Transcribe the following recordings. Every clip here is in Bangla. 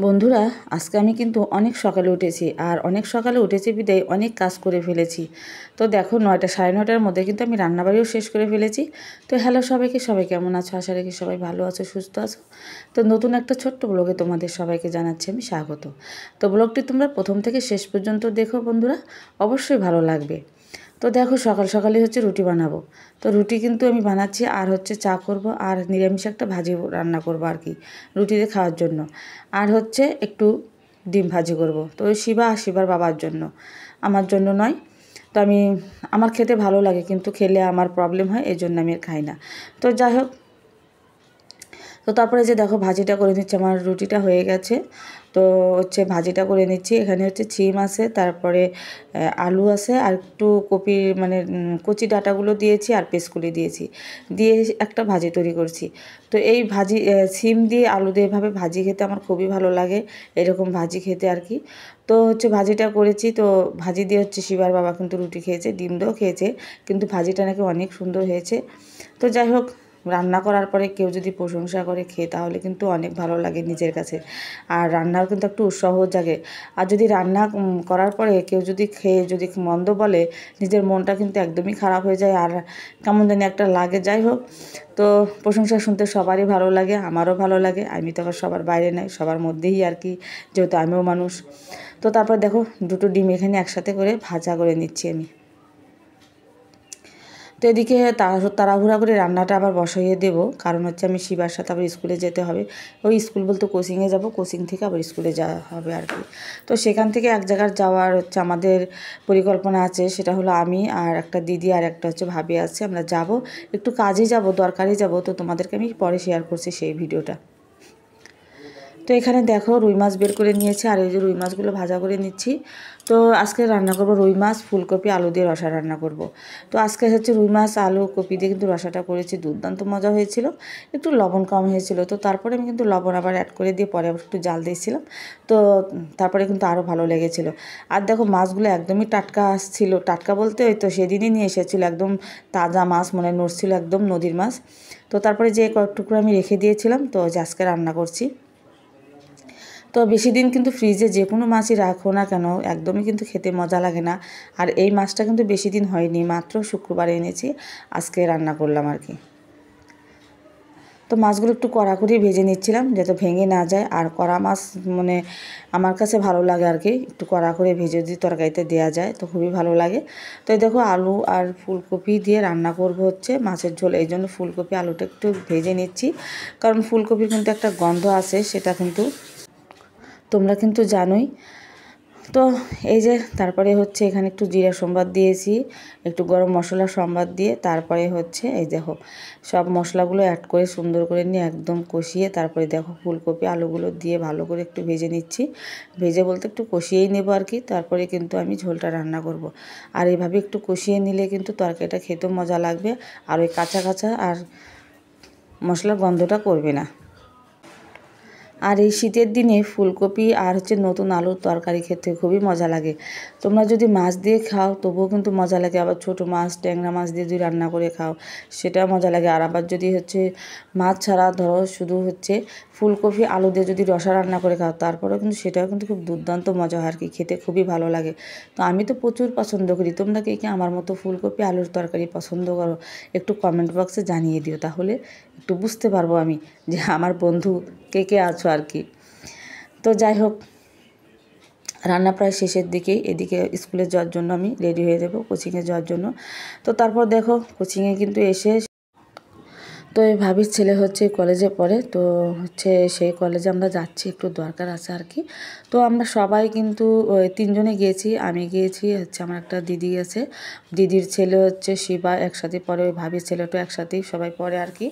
বন্ধুরা, আজকে আমি কিন্তু অনেক সকালে উঠেছি আর অনেক সকালে উঠেছি বিদায় অনেক কাজ করে ফেলেছি। তো দেখো 9টা সাড়ে 9টার মধ্যে কিন্তু আমি রান্নাবাড়িও শেষ করে ফেলেছি। তো হ্যালো সবাইকে, সবাই কেমন আছো? আশা রাখি সবাই ভালো আছো, সুস্থ আছো। তো নতুন একটা ছোট্ট ব্লগে তোমাদের সবাইকে জানাচ্ছি আমি স্বাগত। তো ব্লগটি তোমরা প্রথম থেকে শেষ পর্যন্ত দেখো বন্ধুরা, অবশ্যই ভালো লাগবে। তো দেখো সকাল সকালে হচ্ছে রুটি বানাবো। তো রুটি কিন্তু আমি বানাচ্ছি আর হচ্ছে চা করব আর নিরামিষ একটা ভাজি রান্না করব আর কি, রুটিতে খাওয়ার জন্য। আর হচ্ছে একটু ডিম ভাজি করব। তো ওই শিবা আর শিবার বাবার জন্য, আমার জন্য নয়। তো আমার খেতে ভালো লাগে, কিন্তু খেলে আমার প্রবলেম হয়, এই জন্য আমি আর খাই না। তো যাই হোক, তো তারপরে যে দেখো ভাজিটা করে নিচ্ছি, আমার রুটিটা হয়ে গেছে। তো হচ্ছে ভাজিটা করে নিচ্ছি। এখানে হচ্ছে সিম আছে, তারপরে আলু আছে, আর একটু কপির মানে কচি ডাঁটাগুলো দিয়েছি আর পেস্টকুলি দিয়েছি, দিয়ে একটা ভাজি তৈরি করছি। তো এই ভাজি সিম দিয়ে আলু দিয়ে এভাবে ভাজি খেতে আমার খুবই ভালো লাগে, এরকম ভাজি খেতে আর কি। তো হচ্ছে ভাজিটা করেছি। তো ভাজি দিয়ে হচ্ছে শিবার বাবা কিন্তু রুটি খেয়েছে, ডিম দিয়েও খেয়েছে, কিন্তু ভাজিটা নাকি অনেক সুন্দর হয়েছে। তো যাই হোক, রান্না করার পরে কেউ যদি প্রশংসা করে খেয়ে, তাহলে কিন্তু অনেক ভালো লাগে নিজের কাছে, আর রান্নার কিন্তু একটু উৎসাহ জাগে। আর যদি রান্না করার পরে কেউ যদি খেয়ে যদি মন্দ বলে, নিজের মনটা কিন্তু একদমই খারাপ হয়ে যায়, আর কেমন জানি একটা লাগে। যাই হোক, তো প্রশংসা শুনতে সবারই ভালো লাগে, আমারও ভালো লাগে। আমি তো আবার সবার বাইরে নাই, সবার মধ্যেই আর কি, যেহেতু আমিও মানুষ। তো তারপর দেখো দুটো ডিম এখানে একসাথে করে ভাজা করে নিচ্ছি আমি। তো এদিকে তাড়াহুড়া করে রান্নাটা আবার বসাইয়ে দেবো, কারণ হচ্ছে আমি শিবার সাথে আবার স্কুলে যেতে হবে। ওই স্কুল বলতে কোচিংয়ে যাব, কোচিং থেকে আবার স্কুলে যাওয়া হবে আর কি। তো সেখান থেকে এক জায়গায় যাওয়ার হচ্ছে আমাদের পরিকল্পনা আছে, সেটা হলো আমি আর একটা দিদি আর একটা হচ্ছে ভাবি আছে, আমরা যাব একটু কাজে যাব, দরকারে যাব। তো তোমাদেরকে আমি পরে শেয়ার করছি সেই ভিডিওটা। তো এখানে দেখো রুই মাছ বের করে নিয়েছি, আর এই যে রুই মাছগুলো ভাজা করে নিচ্ছি। তো আজকে রান্না করব রুই মাছ, ফুলকপি, আলু দিয়ে রসা রান্না করব। তো আজকে হচ্ছে রুই মাছ আলু কপি দিয়ে কিন্তু রসাটা করেছি, দুর্দান্ত মজা হয়েছিল। একটু লবণ কম হয়েছিল, তো তারপরে আমি কিন্তু লবণ আবার অ্যাড করে দিয়ে পরে আবার একটু জাল দিয়েছিলাম। তো তারপরে কিন্তু আরও ভালো লেগেছিল। আর দেখো মাছগুলো একদমই টাটকা আসছিল, টাটকা বলতে ওই তো সেদিনই নিয়ে এসেছিলো, একদম তাজা মাছ, মনে নড়ছিল, একদম নদীর মাছ। তো তারপরে যে কয়েক টুকরো আমি রেখে দিয়েছিলাম, তো আজকে রান্না করছি। তো বেশি দিন কিন্তু ফ্রিজে যে কোনো মাছই রাখো না কেন, একদমই কিন্তু খেতে মজা লাগে না। আর এই মাছটা কিন্তু বেশি দিন হয়নি, মাত্র শুক্রবার এনেছি, আজকে রান্না করলাম আর কি। তো মাছগুলো একটু কড়া করে ভেজে নিচ্ছিলাম, যাতে ভেঙে না যায়। আর কড়া মাছ মানে আমার কাছে ভালো লাগে আর কি, একটু কড়া করে ভেজে যদি তরকারিতে দেওয়া যায় তো খুবই ভালো লাগে। তো এই দেখো আলু আর ফুলকপি দিয়ে রান্না করব হচ্ছে মাছের ঝোল, এই জন্য ফুলকপি আলুটা একটু ভেজে নিচ্ছি, কারণ ফুলকপির কিন্তু একটা গন্ধ আছে, সেটা কিন্তু তোমরা কিন্তু জানোই। তো এই যে তারপরে হচ্ছে এখানে একটু জিরা সম্বাদ দিয়েছি, একটু গরম মশলা সম্বাদ দিয়ে, তারপরে হচ্ছে এই দেখো সব মশলাগুলো অ্যাড করে সুন্দর করে নিয়ে একদম কষিয়ে, তারপরে দেখো ফুলকপি আলুগুলো দিয়ে ভালো করে একটু ভেজে নিচ্ছি। ভেজে বলতে একটু কষিয়েই নেবো আর কি, তারপরে কিন্তু আমি ঝোলটা রান্না করব। আর এইভাবে একটু কষিয়ে নিলে কিন্তু তরকারিটা খেতেও মজা লাগবে, আর ওই কাঁচা কাঁচা আর মশলার গন্ধটা করবে না। আর এই শীতের দিনে ফুলকপি আর হচ্ছে নতুন আলুর তরকারি খেতে খুবই মজা লাগে। তোমরা যদি মাছ দিয়ে খাও তবুও কিন্তু মজা লাগে, আবার ছোটো মাছ ট্যাংরা মাছ দিয়ে যদি রান্না করে খাও সেটাও মজা লাগে। আর আবার যদি হচ্ছে মাছ ছাড়া ধরো শুধু হচ্ছে ফুলকপি আলু দিয়ে যদি রসা রান্না করে খাও, তারপরেও কিন্তু সেটাও কিন্তু খুব দুর্দান্ত মজা হয় আর কি, খেতে খুবই ভালো লাগে। তো আমি তো প্রচুর পছন্দ করি, তোমরা কে কে আমার মতো ফুলকপি আলুর তরকারি পছন্দ করো একটু কমেন্ট বক্সে জানিয়ে দিও, তাহলে একটু বুঝতে পারবো আমি যে আমার বন্ধু কে কে আছো আর কি। তো যাই হোক, রান্না প্রায় শেষের দিকে, এদিকে স্কুলে যাওয়ার জন্য আমি রেডি হয়ে যাব, কোচিংয়ে যাওয়ার জন্য। তো তারপর দেখো কোচিংয়ে কিন্তু এসে, তো এই ভাবির ছেলে হচ্ছে কলেজে পড়ে, তো হচ্ছে সেই কলেজে আমরা যাচ্ছি, একটু দরকার আছে আর কি। তো আমরা সবাই কিন্তু ওই 3জনে গিয়েছি, আমি গিয়েছি, হচ্ছে আমার একটা দিদি আছে, দিদির ছেলে হচ্ছে শিবা একসাথে পড়ে, ওই ভাবির ছেলেটা একসাথেই সবাই পড়ে আর কি।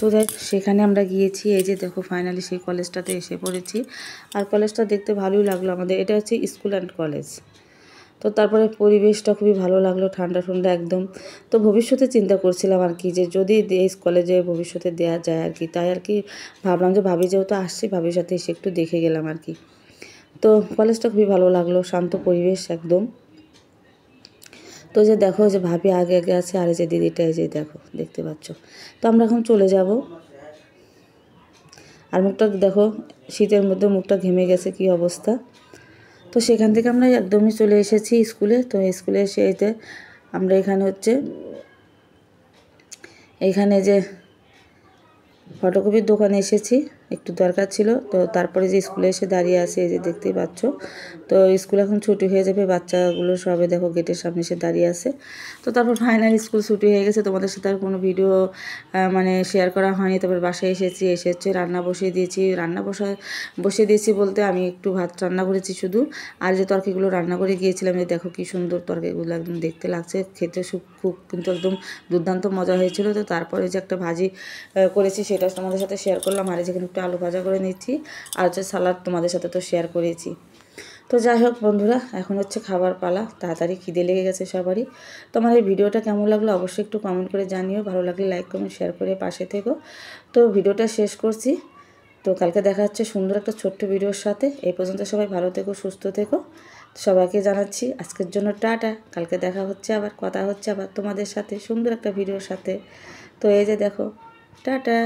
তো দেখ সেখানে আমরা গিয়েছি, এই যে দেখো ফাইনালি সেই কলেজটাতে এসে পড়েছি। আর কলেজটা দেখতে ভালোই লাগলো আমাদের, এটা হচ্ছে স্কুল অ্যান্ড কলেজ। তো তারপরে পরিবেশটা খুবই ভালো লাগলো, ঠান্ডা ঠান্ডা একদম। তো ভবিষ্যতে চিন্তা করছিলাম আর কি, যে যদি এই কলেজে ভবিষ্যতে দেওয়া যায় আর কি, তাই আর কি ভাবলাম যে ভাবি যেহেতু আসছি, ভাবির সাথে এসে একটু দেখে গেলাম আর কি। তো কলেজটা খুবই ভালো লাগলো, শান্ত পরিবেশ একদম। তো যে দেখো যে ভাবি আগে আগে আছে, আর এই যে দিদিটা এই যে দেখো দেখতে পাচ্ছ। তো আমরা এখন চলে যাব। আর মুখটা দেখো, শীতের মধ্যে মুখটা ঘেমে গেছে কি অবস্থা। তো সেখান থেকে আমরা একদমই চলে এসেছি স্কুলে। তো স্কুলে এসে এতে আমরা এখানে হচ্ছে এইখানে যে ফটোকপির দোকানে এসেছি, একটু দরকার ছিল। তো তারপরে যে স্কুলে এসে দাঁড়িয়ে আছে, এই যে দেখতেই পাচ্ছ। তো স্কুল এখন ছুটি হয়ে যাবে, বাচ্চাগুলো সবে দেখো গেটের সামনে এসে দাঁড়িয়ে আছে। তো তারপর ফাইনাল স্কুল ছুটি হয়ে গেছে, তোমাদের সাথে আর কোনো ভিডিও মানে শেয়ার করা হয়নি। তারপর বাসায় এসে হচ্ছে রান্না বসিয়ে দিয়েছি। বসিয়ে দিয়েছি বলতে আমি একটু ভাত রান্না করেছি শুধু, আর যে তরকারিগুলো রান্না করে গিয়েছিলাম, যে দেখো কি সুন্দর তরকারিগুলো একদম দেখতে লাগছে, খেতে খুব কিন্তু একদম দুর্দান্ত মজা হয়েছিল। তো তারপরে যে একটা ভাজি করেছি সেটা তোমাদের সাথে শেয়ার করলাম, আর যেখানে একটু আলু ভাজা করে নিচ্ছি, আর হচ্ছে সালাদ তোমাদের সাথে তো শেয়ার করেছি। তো যাই হোক বন্ধুরা, এখন হচ্ছে খাবার পালা, তাড়াতাড়ি খিদে লেগে গেছে সবারই। তোমার এই ভিডিওটা কেমন লাগলো অবশ্যই একটু কমেন্ট করে জানিও, ভালো লাগলে লাইক কমেন্ট শেয়ার করে পাশে থেকো। তো ভিডিওটা শেষ করছি। তো কালকে দেখা হচ্ছে সুন্দর একটা ছোট্ট ভিডিওর সাথে। এই পর্যন্ত সবাই ভালো থেকো, সুস্থ থেকো। সবাইকে জানাচ্ছি আজকের জন্য টাটা। কালকে দেখা হচ্ছে আবার, কথা হচ্ছে আবার তোমাদের সাথে সুন্দর একটা ভিডিওর সাথে। তো এই যে দেখো, টাটা।